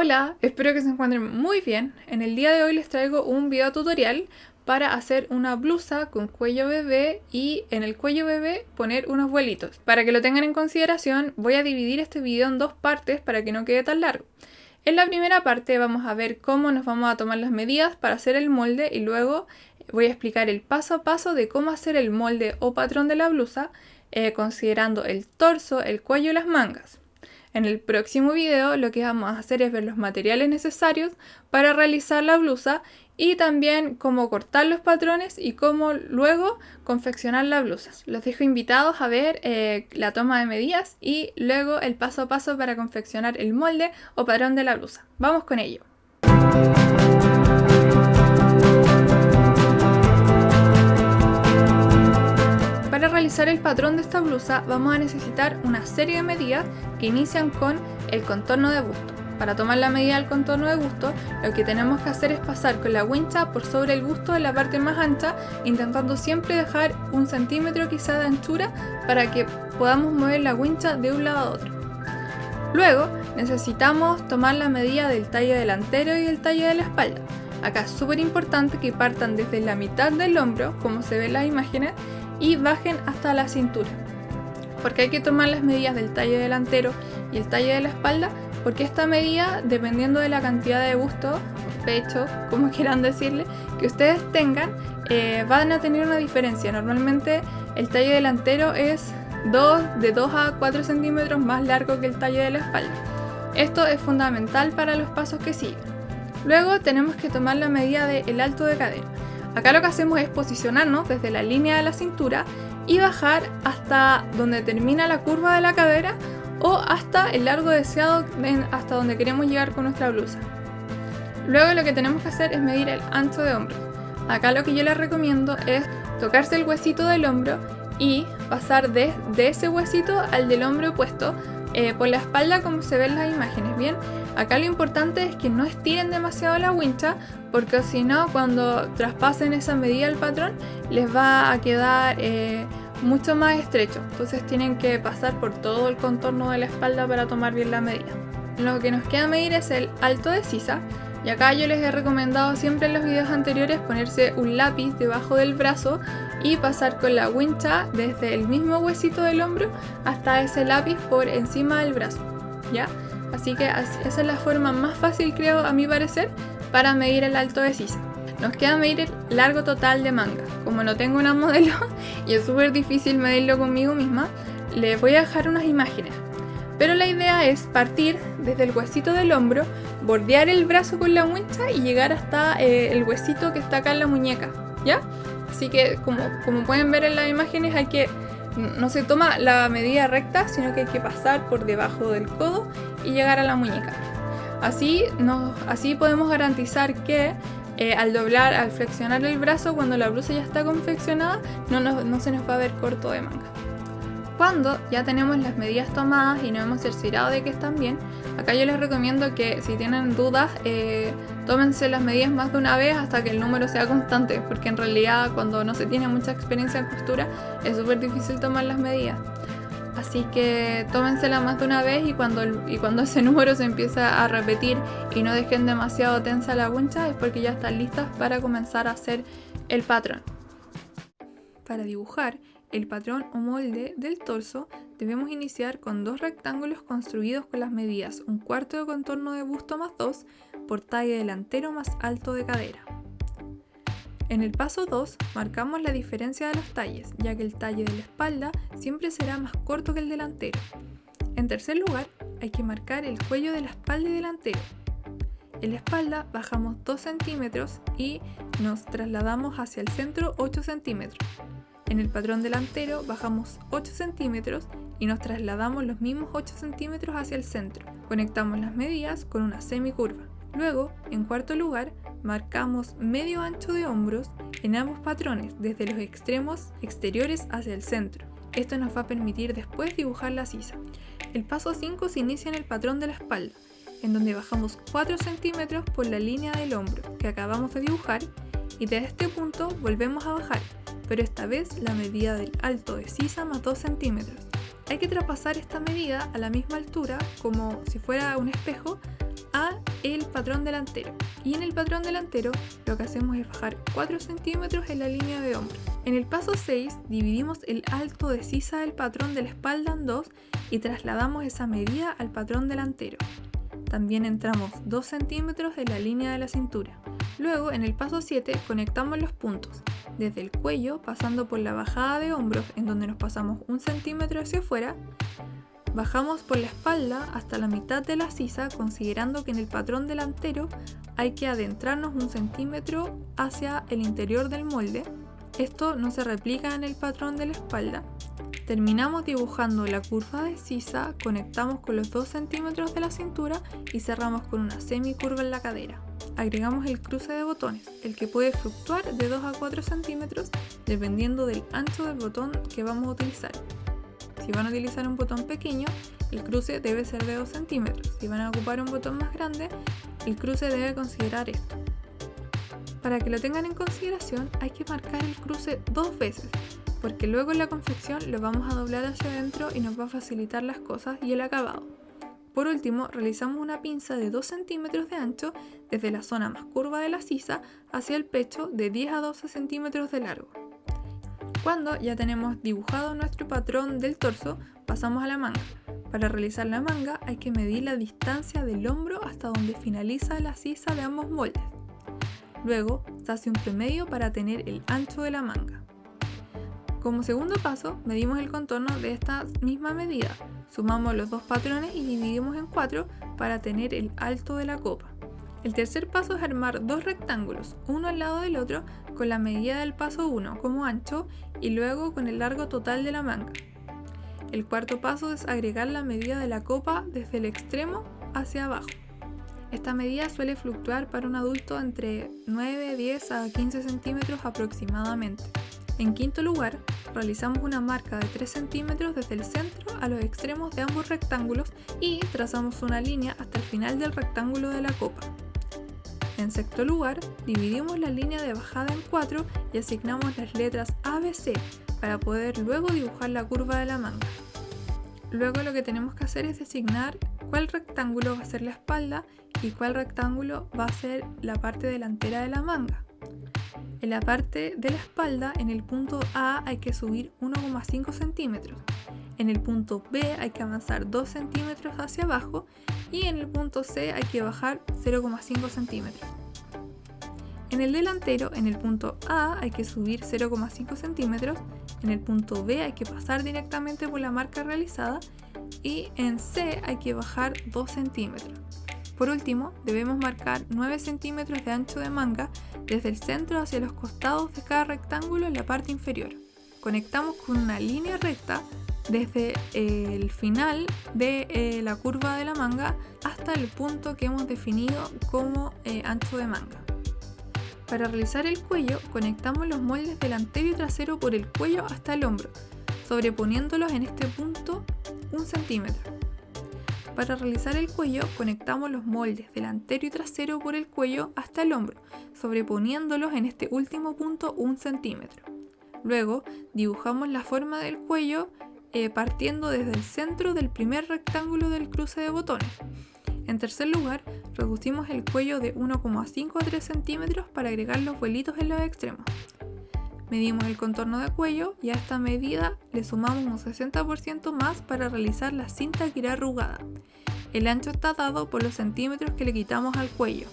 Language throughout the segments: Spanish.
Hola, espero que se encuentren muy bien. En el día de hoy les traigo un video tutorial para hacer una blusa con cuello bebé y en el cuello bebé poner unos vuelitos. Para que lo tengan en consideración, voy a dividir este video en dos partes para que no quede tan largo. En la primera parte vamos a ver cómo nos vamos a tomar las medidas para hacer el molde y luego voy a explicar el paso a paso de cómo hacer el molde o patrón de la blusa, considerando el torso, el cuello y las mangas. En el próximo video lo que vamos a hacer es ver los materiales necesarios para realizar la blusa y también cómo cortar los patrones y cómo luego confeccionar la blusa. Los dejo invitados a ver la toma de medidas y luego el paso a paso para confeccionar el molde o patrón de la blusa. Vamos con ello. Para realizar el patrón de esta blusa vamos a necesitar una serie de medidas que inician con el contorno de busto. Para tomar la medida del contorno de busto, lo que tenemos que hacer es pasar con la wincha por sobre el busto en la parte más ancha, intentando siempre dejar 1 centímetro quizá de anchura para que podamos mover la wincha de un lado a otro. Luego necesitamos tomar la medida del talle delantero y del talle de la espalda. Acá es súper importante que partan desde la mitad del hombro, como se ve en las imágenes, y bajen hasta la cintura, porque hay que tomar las medidas del talle delantero y el talle de la espalda, porque esta medida, dependiendo de la cantidad de busto, pecho, como quieran decirle, que ustedes tengan, van a tener una diferencia. Normalmente el talle delantero es de 2 a 4 centímetros más largo que el talle de la espalda. Esto es fundamental para los pasos que siguen. Luego tenemos que tomar la medida del alto de cadera. Acá lo que hacemos es posicionarnos desde la línea de la cintura y bajar hasta donde termina la curva de la cadera o hasta el largo deseado, hasta donde queremos llegar con nuestra blusa. Luego lo que tenemos que hacer es medir el ancho de hombro. Acá lo que yo les recomiendo es tocarse el huesito del hombro y pasar de ese huesito al del hombro opuesto por la espalda, como se ve en las imágenes. Bien, acá lo importante es que no estiren demasiado la wincha, porque si no, cuando traspasen esa medida al patrón les va a quedar mucho más estrecho. Entonces tienen que pasar por todo el contorno de la espalda para tomar bien la medida. Lo que nos queda medir es el alto de sisa. Y acá yo les he recomendado siempre en los videos anteriores ponerse un lápiz debajo del brazo y pasar con la wincha desde el mismo huesito del hombro hasta ese lápiz por encima del brazo, ¿ya? Así que esa es la forma más fácil, creo, a mi parecer, para medir el alto de sisa. Nos queda medir el largo total de manga. Como no tengo una modelo y es súper difícil medirlo conmigo misma, les voy a dejar unas imágenes. Pero la idea es partir desde el huesito del hombro, bordear el brazo con la wincha y llegar hasta el huesito que está acá en la muñeca, ¿ya? Así que como pueden ver en las imágenes, no se toma la medida recta, sino que hay que pasar por debajo del codo y llegar a la muñeca. Así podemos garantizar que al flexionar el brazo, cuando la blusa ya está confeccionada, no se nos va a ver corto de manga. Cuando ya tenemos las medidas tomadas y nos hemos cerciorado de que están bien, acá yo les recomiendo que si tienen dudas, tómense las medidas más de una vez hasta que el número sea constante, porque en realidad cuando no se tiene mucha experiencia en costura es súper difícil tomar las medidas. Así que tómensela más de una vez y cuando ese número se empieza a repetir y no dejen demasiado tensa la wincha, es porque ya están listas para comenzar a hacer el patrón. Para dibujar el patrón o molde del torso, debemos iniciar con 2 rectángulos construidos con las medidas 1/4 de contorno de busto más 2 por talle delantero más alto de cadera. En el paso 2 marcamos la diferencia de los talles, ya que el talle de la espalda siempre será más corto que el delantero. En tercer lugar, hay que marcar el cuello de la espalda y delantero. En la espalda bajamos 2 centímetros y nos trasladamos hacia el centro 8 centímetros. En el patrón delantero bajamos 8 centímetros y nos trasladamos los mismos 8 centímetros hacia el centro. Conectamos las medidas con una semicurva. Luego, en cuarto lugar, marcamos medio ancho de hombros en ambos patrones, desde los extremos exteriores hacia el centro. Esto nos va a permitir después dibujar la sisa. El paso 5 se inicia en el patrón de la espalda, en donde bajamos 4 centímetros por la línea del hombro que acabamos de dibujar y desde este punto volvemos a bajar, pero esta vez la medida del alto de sisa más 2 centímetros. Hay que traspasar esta medida a la misma altura, como si fuera un espejo, a patrón delantero. Y en el patrón delantero lo que hacemos es bajar 4 centímetros en la línea de hombro. En el paso 6 dividimos el alto de sisa del patrón de la espalda en 2 y trasladamos esa medida al patrón delantero. También entramos 2 centímetros en la línea de la cintura. Luego, en el paso 7, conectamos los puntos, desde el cuello, pasando por la bajada de hombros, en donde nos pasamos 1 centímetro hacia afuera, bajamos por la espalda hasta la mitad de la sisa, considerando que en el patrón delantero hay que adentrarnos 1 centímetro hacia el interior del molde. Esto no se replica en el patrón de la espalda. Terminamos dibujando la curva de sisa, conectamos con los 2 centímetros de la cintura y cerramos con una semicurva en la cadera. Agregamos el cruce de botones, el que puede fluctuar de 2 a 4 centímetros dependiendo del ancho del botón que vamos a utilizar. Si van a utilizar un botón pequeño, el cruce debe ser de 2 centímetros. Si van a ocupar un botón más grande, el cruce debe considerar esto. Para que lo tengan en consideración, hay que marcar el cruce 2 veces, porque luego en la confección lo vamos a doblar hacia adentro y nos va a facilitar las cosas y el acabado. Por último, realizamos una pinza de 2 centímetros de ancho desde la zona más curva de la sisa hacia el pecho de 10 a 12 centímetros de largo. Cuando ya tenemos dibujado nuestro patrón del torso, pasamos a la manga. Para realizar la manga hay que medir la distancia del hombro hasta donde finaliza la sisa de ambos moldes. Luego se hace un promedio para tener el ancho de la manga. Como segundo paso, medimos el contorno de esta misma medida. Sumamos los 2 patrones y dividimos en 4 para tener el alto de la copa. El tercer paso es armar 2 rectángulos, uno al lado del otro, con la medida del paso 1 como ancho y luego con el largo total de la manga. El cuarto paso es agregar la medida de la copa desde el extremo hacia abajo. Esta medida suele fluctuar para un adulto entre 9, 10 a 15 centímetros aproximadamente. En quinto lugar, realizamos una marca de 3 centímetros desde el centro a los extremos de ambos rectángulos y trazamos una línea hasta el final del rectángulo de la copa. En sexto lugar, dividimos la línea de bajada en 4 y asignamos las letras A, B, C para poder luego dibujar la curva de la manga. Luego lo que tenemos que hacer es designar cuál rectángulo va a ser la espalda y cuál rectángulo va a ser la parte delantera de la manga. En la parte de la espalda, en el punto A hay que subir 1,5 centímetros. En el punto B hay que avanzar 2 centímetros hacia abajo y en el punto C hay que bajar 0,5 centímetros. En el delantero, en el punto A hay que subir 0,5 centímetros, en el punto B hay que pasar directamente por la marca realizada y en C hay que bajar 2 centímetros. Por último, debemos marcar 9 centímetros de ancho de manga desde el centro hacia los costados de cada rectángulo en la parte inferior. Conectamos con una línea recta desde el final de la curva de la manga hasta el punto que hemos definido como ancho de manga. Para realizar el cuello, conectamos los moldes delantero y trasero por el cuello hasta el hombro, sobreponiéndolos en este punto 1 centímetro. Para realizar el cuello, conectamos los moldes delantero y trasero por el cuello hasta el hombro, sobreponiéndolos en este último punto 1 centímetro. Luego, dibujamos la forma del cuello partiendo desde el centro del primer rectángulo del cruce de botones. En tercer lugar, reducimos el cuello de 1,5 a 3 centímetros para agregar los vuelitos en los extremos. Medimos el contorno de cuello y a esta medida le sumamos un 60% más para realizar la cinta que irá arrugada. El ancho está dado por los centímetros que le quitamos al cuello.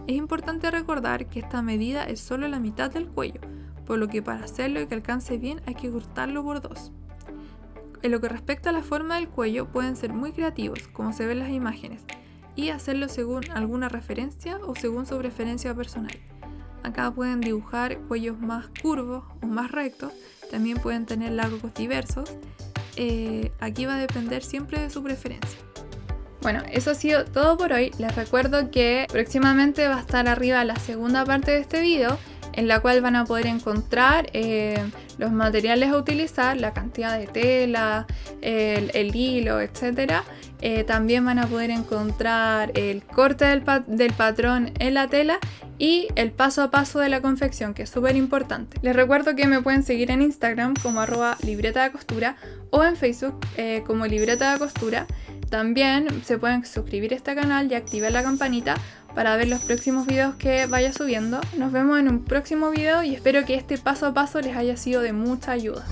Es importante recordar que esta medida es solo la mitad del cuello, por lo que para hacerlo y que alcance bien hay que cortarlo por 2. En lo que respecta a la forma del cuello, pueden ser muy creativos, como se ven en las imágenes, y hacerlo según alguna referencia o según su preferencia personal. Acá pueden dibujar cuellos más curvos o más rectos, también pueden tener largos diversos. Aquí va a depender siempre de su preferencia. Bueno, eso ha sido todo por hoy. Les recuerdo que próximamente va a estar arriba la segunda parte de este video, en la cual van a poder encontrar los materiales a utilizar, la cantidad de tela, el hilo, etc. También van a poder encontrar el corte del patrón en la tela y el paso a paso de la confección, que es súper importante. Les recuerdo que me pueden seguir en Instagram como @libreta de costura o en Facebook como libreta de costura. También se pueden suscribir a este canal y activar la campanita para ver los próximos videos que vaya subiendo. Nos vemos en un próximo video y espero que este paso a paso les haya sido de mucha ayuda.